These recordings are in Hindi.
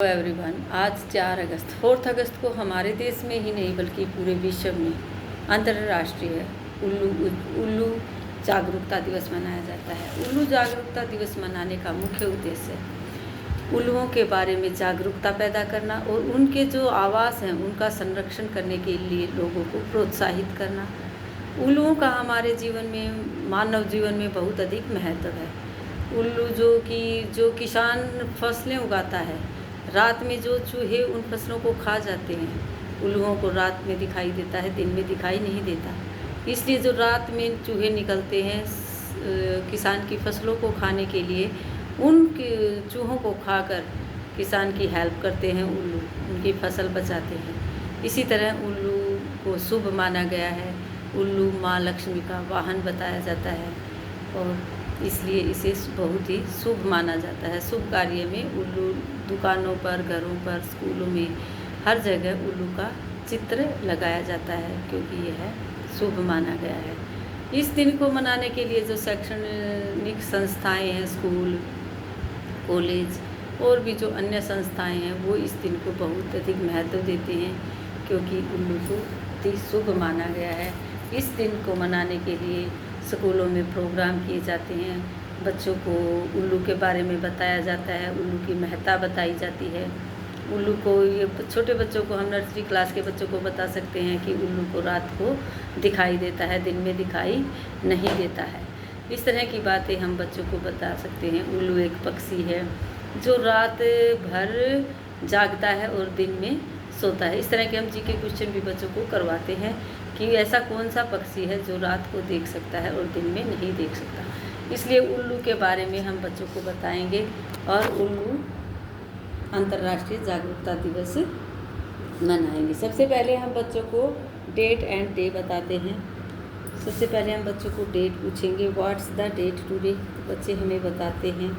हेलो एवरीवन, आज 4 अगस्त को हमारे देश में ही नहीं बल्कि पूरे विश्व में अंतर्राष्ट्रीय उल्लू जागरूकता दिवस मनाया जाता है। उल्लू जागरूकता दिवस मनाने का मुख्य उद्देश्य उल्लुओं के बारे में जागरूकता पैदा करना और उनके जो आवास हैं उनका संरक्षण करने के लिए लोगों को प्रोत्साहित करना। उल्लुओं का हमारे जीवन में, मानव जीवन में बहुत अधिक महत्व है। उल्लू जो किसान फसलें उगाता है, रात में जो चूहे उन फसलों को खा जाते हैं, उल्लुओं को रात में दिखाई देता है, दिन में दिखाई नहीं देता। इसलिए जो रात में चूहे निकलते हैं किसान की फसलों को खाने के लिए, उन चूहों को खाकर किसान की हेल्प करते हैं उल्लू, उनकी फसल बचाते हैं। इसी तरह उल्लू को शुभ माना गया है। उल्लू माँ लक्ष्मी का वाहन बताया जाता है और इसलिए इसे बहुत ही शुभ माना जाता है। शुभ कार्य में उल्लू दुकानों पर, घरों पर, स्कूलों में, हर जगह उल्लू का चित्र लगाया जाता है क्योंकि यह शुभ माना गया है। इस दिन को मनाने के लिए जो शैक्षणिक संस्थाएं हैं, स्कूल, कॉलेज और भी जो अन्य संस्थाएं हैं, वो इस दिन को बहुत अधिक महत्व देते हैं क्योंकि उल्लू को अति शुभ माना गया है। इस दिन को मनाने के लिए स्कूलों में प्रोग्राम किए जाते हैं, बच्चों को उल्लू के बारे में बताया जाता है, उल्लू की महत्ता बताई जाती है। उल्लू को, ये छोटे बच्चों को, हम नर्सरी क्लास के बच्चों को बता सकते हैं कि उल्लू को रात को दिखाई देता है, दिन में दिखाई नहीं देता है। इस तरह की बातें हम बच्चों को बता सकते हैं। उल्लू एक पक्षी है जो रात भर जागता है और दिन में सोता है। इस तरह के हम जीके क्वेश्चन भी बच्चों को करवाते हैं कि ऐसा कौन सा पक्षी है जो रात को देख सकता है और दिन में नहीं देख सकता। इसलिए उल्लू के बारे में हम बच्चों को बताएंगे और उल्लू अंतर्राष्ट्रीय जागरूकता दिवस मनाएंगे। सबसे पहले हम बच्चों को डेट एंड डे बताते हैं। सबसे पहले हम बच्चों को डेट पूछेंगे, व्हाट्स द डेट टुडे। बच्चे हमें बताते हैं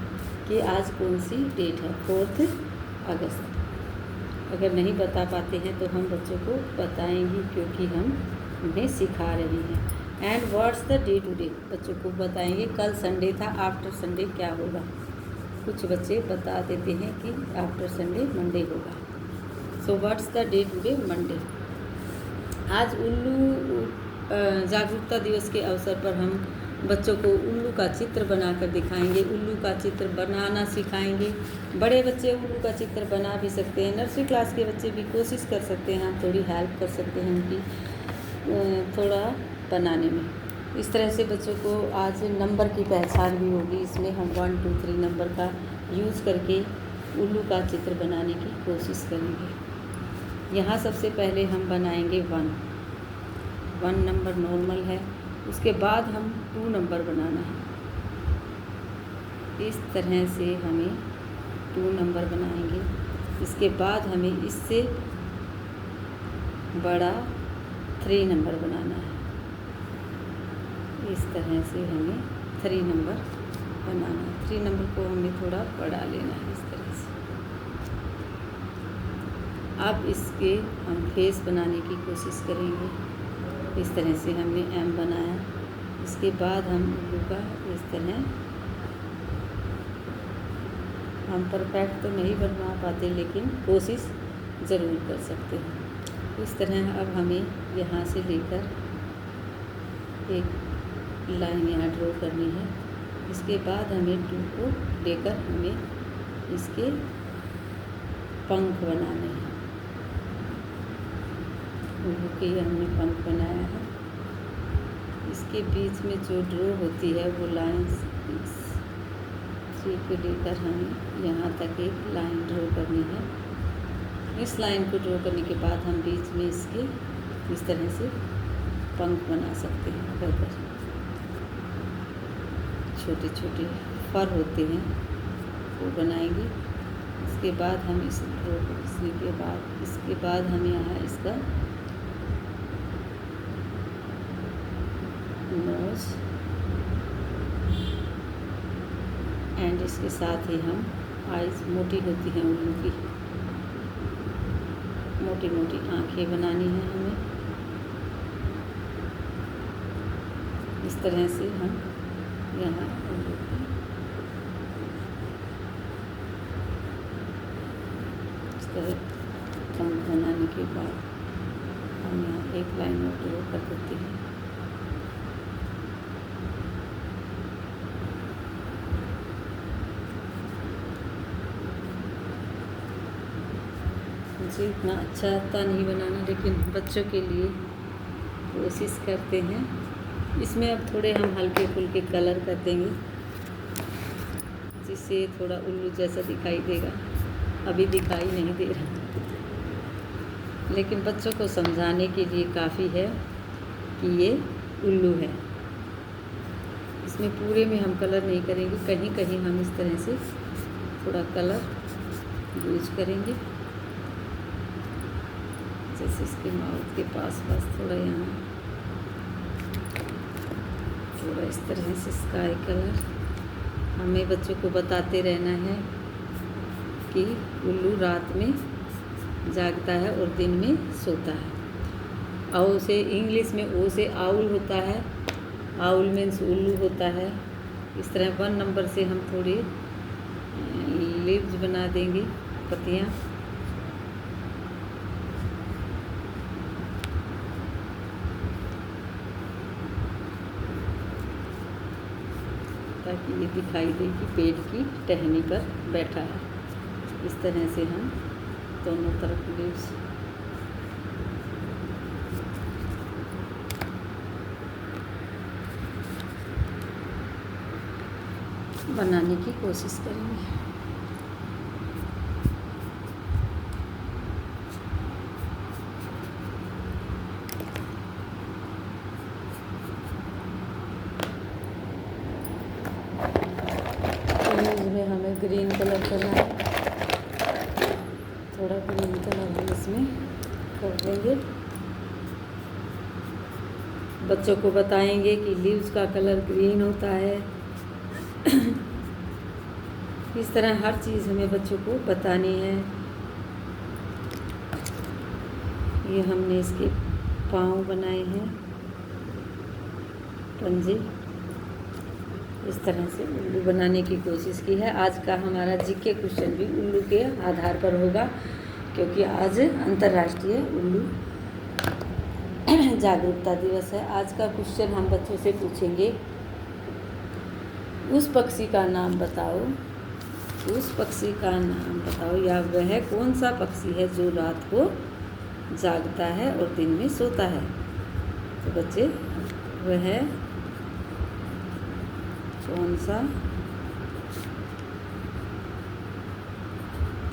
कि आज कौन सी डेट है, 4 अगस्त। अगर नहीं बता पाते हैं तो हम बच्चों को बताएंगे क्योंकि हम उन्हें सिखा रहे हैं। And what's the day today, बच्चों को बताएंगे कल संडे था, आफ्टर संडे क्या होगा। कुछ बच्चे बता देते हैं कि आफ्टर संडे मंडे होगा। So what's the day today, Monday. आज उल्लू जागरूकता दिवस के अवसर पर हम बच्चों को उल्लू का चित्र बनाकर दिखाएंगे, उल्लू का चित्र बनाना सिखाएंगे। बड़े बच्चे उल्लू का चित्र बना भी सकते हैं, नर्सरी क्लास के बच्चे भी कोशिश कर सकते हैं, हम थोड़ी हेल्प कर सकते हैं उनकी थोड़ा बनाने में। इस तरह से बच्चों को आज नंबर की पहचान भी होगी। इसमें हम 1 2 3 नंबर का यूज़ करके उल्लू का चित्र बनाने की कोशिश करेंगे। यहाँ सबसे पहले हम बनाएंगे 1 नंबर नॉर्मल है, उसके बाद हम 2 नंबर बनाना है। इस तरह से हमें 2 नंबर बनाएंगे। इसके बाद हमें इससे बड़ा 3 नंबर बनाना है। इस तरह से हमें 3 नंबर बनाना है। 3 नंबर को हमें थोड़ा बढ़ा लेना है इस तरह से। अब इसके हम फेस बनाने की कोशिश करेंगे। इस तरह से हमने एम बनाया। इसके बाद हम उल्लू का इस तरह, हम परफेक्ट तो नहीं बनवा पाते लेकिन कोशिश ज़रूर कर सकते हैं। इस तरह अब हमें यहाँ से लेकर एक लाइन यहाँ ड्रॉ करनी है। इसके बाद हमें 2 को लेकर हमें इसके पंख बनाने हैं। उल्लू के हमने पंख बनाया है। इसके बीच में जो ड्रॉ होती है वो लाइंस, इस 3 को लेकर हमें यहाँ तक एक लाइन ड्रॉ करनी है। इस लाइन को ड्रॉ करने के बाद हम बीच में इसके इस तरह से पंख बना सकते हैं। अगर छोटे छोटे फर होते हैं वो बनाएंगे। इसके बाद हम इस ड्रॉ इसके बाद हम यहाँ इसका नोज एंड इसके साथ ही हम आइज़, मोटी होती हैं उल्लू की, मोटी मोटी आँखें बनानी है हमें। इस तरह से हम यहाँ उल्लू की तरह पंख बनाने के बाद हम यहाँ एक लाइन और ड्रॉ कर देते हैं। मुझे इतना अच्छा आता नहीं बनाना, लेकिन बच्चों के लिए कोशिश करते हैं। इसमें अब थोड़े हम हल्के फुल्के कलर कर देंगे, जिससे थोड़ा उल्लू जैसा दिखाई देगा। अभी दिखाई नहीं दे रहा, लेकिन बच्चों को समझाने के लिए काफ़ी है कि ये उल्लू है। इसमें पूरे में हम कलर नहीं करेंगे, कहीं कहीं हम इस तरह से थोड़ा कलर यूज करेंगे। जैसे इसके माउथ के पास थोड़ा यहाँ, थोड़ा इस तरह से स्काई कलर। हमें बच्चों को बताते रहना है कि उल्लू रात में जागता है और दिन में सोता है। औ से इंग्लिश में ओ से आउल होता है, आउल मीन्स उल्लू होता है। इस तरह 1 नंबर से हम थोड़ी लीव्स बना देंगे, पत्तियाँ। ताकि ये दिखाई दे कि पेड़ की टहनी पर बैठा है। इस तरह से हम दोनों तरफ लीव्स बनाने की कोशिश करेंगे। में हमें ग्रीन कलर करना है, थोड़ा ग्रीन कलर हम इसमें कर देंगे। बच्चों को बताएंगे कि लीव्स का कलर ग्रीन होता है। इस तरह हर चीज़ हमें बच्चों को बतानी है। ये हमने इसके पाँव बनाए हैं, पंजे। इस तरह से उल्लू बनाने की कोशिश की है। आज का हमारा जीके क्वेश्चन भी उल्लू के आधार पर होगा, क्योंकि आज अंतर्राष्ट्रीय उल्लू जागरूकता दिवस है। आज का क्वेश्चन हम बच्चों से पूछेंगे, उस पक्षी का नाम बताओ। उस पक्षी का नाम बताओ, या वह कौन सा पक्षी है जो रात को जागता है और दिन में सोता है। तो बच्चे, वह कौन सा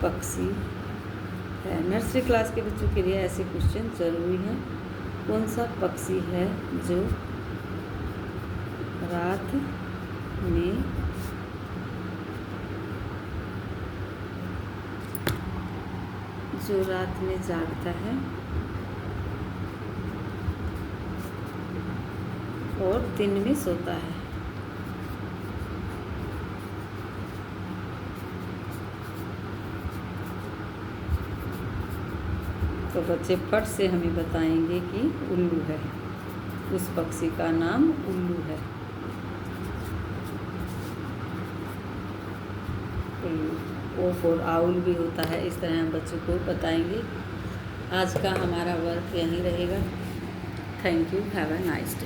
पक्षी है। नर्सरी क्लास के बच्चों के लिए ऐसे क्वेश्चन जरूरी हैं। कौन सा पक्षी है जो रात में जागता है और दिन में सोता है। तो बच्चे फट से हमें बताएंगे कि उल्लू है। उस पक्षी का नाम उल्लू है। उल्लू, ओ फॉर आउल भी होता है। इस तरह हम बच्चों को बताएंगे। आज का हमारा वर्क यहीं रहेगा। Thank you, have a nice day.